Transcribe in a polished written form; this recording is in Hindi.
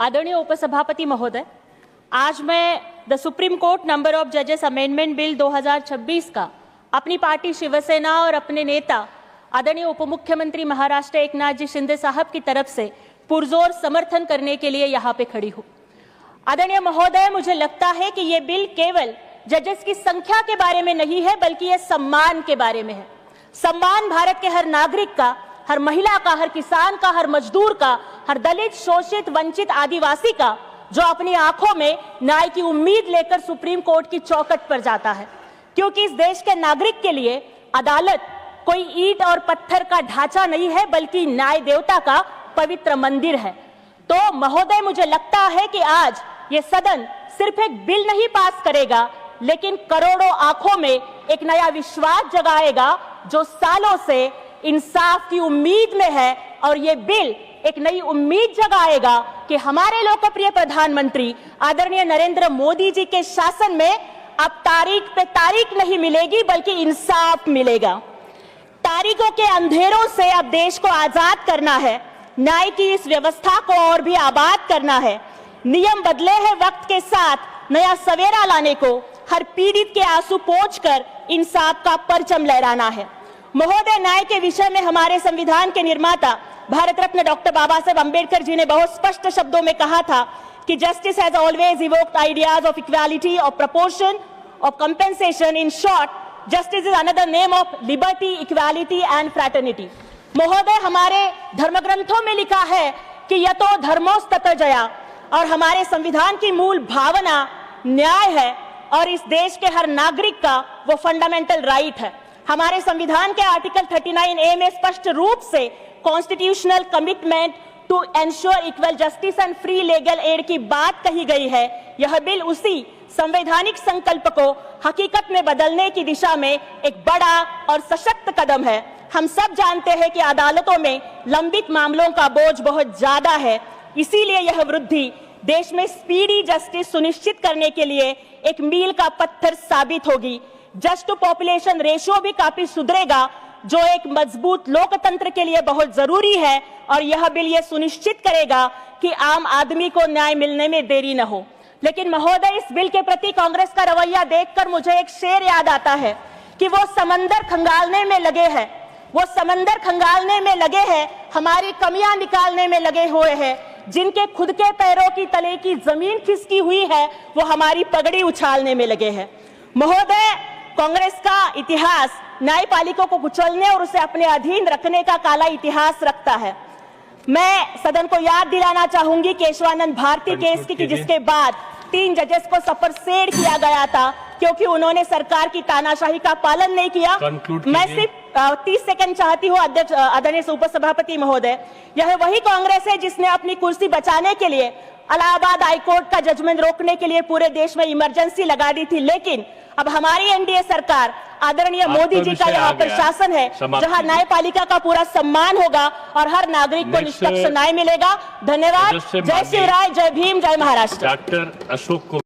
आदरणीय उपसभापति महोदय, आज मैं the supreme court number of जजेस अमेंडमेंट बिल 2026 का अपनी पार्टी शिवसेना और अपने नेता आदरणीय उप मुख्यमंत्री महाराष्ट्र एकनाथ जी शिंदे साहब की तरफ से पुरजोर समर्थन करने के लिए यहाँ पे खड़ी हूँ। आदरणीय महोदय, मुझे लगता है कि ये बिल केवल जजेस की संख्या के बारे में नहीं है, बल्कि ये सम्मान के बारे में है। सम्मान भारत के हर नागरिक का, हर महिला का, हर किसान का, हर मजदूर का, हर दलित, शोषित, वंचित, आदिवासी का, जो अपनी आंखों में न्याय की उम्मीद लेकर सुप्रीम कोर्ट की चौखट पर जाता है। क्योंकि इस देश के नागरिक के लिए अदालत कोई ईंट और पत्थर का ढांचा नहीं है, बल्कि न्याय देवता का पवित्र मंदिर है। तो महोदय, मुझे लगता है कि आज ये सदन सिर्फ एक बिल नहीं पास करेगा, लेकिन करोड़ों आंखों में एक नया विश्वास जगाएगा जो सालों से इंसाफ की उम्मीद में है। और ये बिल एक नई उम्मीद जगाएगा कि हमारे लोकप्रिय प्रधानमंत्री आदरणीय नरेंद्र मोदी जी के शासन में अब तारीख पे तारीख नहीं मिलेगी, बल्कि इंसाफ मिलेगा। तारीखों के अंधेरों से अब देश को आजाद करना है, न्याय की इस व्यवस्था को और भी आबाद करना है। नियम बदले हैं वक्त के साथ, नया सवेरा लाने को हर पीड़ित के आंसू पोंछकर इंसाफ का परचम लहराना है। महोदय, न्याय के विषय में हमारे संविधान के निर्माता भारत रत्न डॉक्टर बाबा साहेब अम्बेडकर जी ने बहुत स्पष्ट शब्दों में कहा था कि justice has always evoked ideas of equality, of proportion, of compensation. In short, justice is another name of liberty, equality and fraternity. महोदय, हमारे धर्मग्रंथों में लिखा है कि यतो धर्मोस्ततो जया, और हमारे संविधान की मूल भावना न्याय है और इस देश के हर नागरिक का वो फंडामेंटल राइट है। हमारे संविधान के आर्टिकल 39A में स्पष्ट रूप से constitutional commitment to ensure equal justice and free legal aid की बात कही गई है। यह बिल उसी संवैधानिक संकल्प को हकीकत में बदलने की दिशा में एक बड़ा और सशक्त कदम है। हम सब जानते हैं कि अदालतों में लंबित मामलों का बोझ बहुत ज्यादा है, इसीलिए यह वृद्धि देश में स्पीडी जस्टिस सुनिश्चित करने के लिए एक मील का पत्थर साबित होगी। जस्ट टू पॉपुलेशन रेशियो भी काफी सुधरेगा, जो एक मजबूत लोकतंत्र के लिए बहुत जरूरी है। और यह बिल ये सुनिश्चित करेगा कि आम आदमी को न्याय मिलने में देरी न हो। लेकिन महोदय, इस बिल के प्रति कांग्रेस का रवैया देखकर मुझे एक शेर याद आता है कि वो समंदर खंगालने में लगे हैं, वो समंदर खंगालने में लगे हैं, हमारी कमियां निकालने में लगे हुए हैं। जिनके खुद के पैरों की तले की जमीन खिसकी हुई है, वो हमारी पगड़ी उछालने में लगे हैं। महोदय, कांग्रेस का इतिहास न्यायपालिका को कुचलने और उसे अपने अधीन रखने का काला इतिहास रखता है। मैं सदन को याद दिलाना चाहूंगी केशवानंद भारती केस की, जिसके बाद 3 जजेस को सफरसेर किया गया था क्योंकि उन्होंने सरकार की तानाशाही का पालन नहीं किया। मैं सिर्फ 30 सेकंड चाहती हूँ अध्यक्ष, आदरणीय उपसभापति महोदय। यह वही कांग्रेस है जिसने अपनी कुर्सी बचाने के लिए इलाहाबाद हाईकोर्ट का जजमेंट रोकने के लिए पूरे देश में इमरजेंसी लगा दी थी। लेकिन अब हमारी एनडीए सरकार, आदरणीय मोदी जी का यहाँ पर शासन है, जहाँ न्यायपालिका का पूरा सम्मान होगा और हर नागरिक को निष्पक्ष न्याय मिलेगा। धन्यवाद। जय शिवराय, जय भीम, जय महाराष्ट्र। डॉक्टर अशोक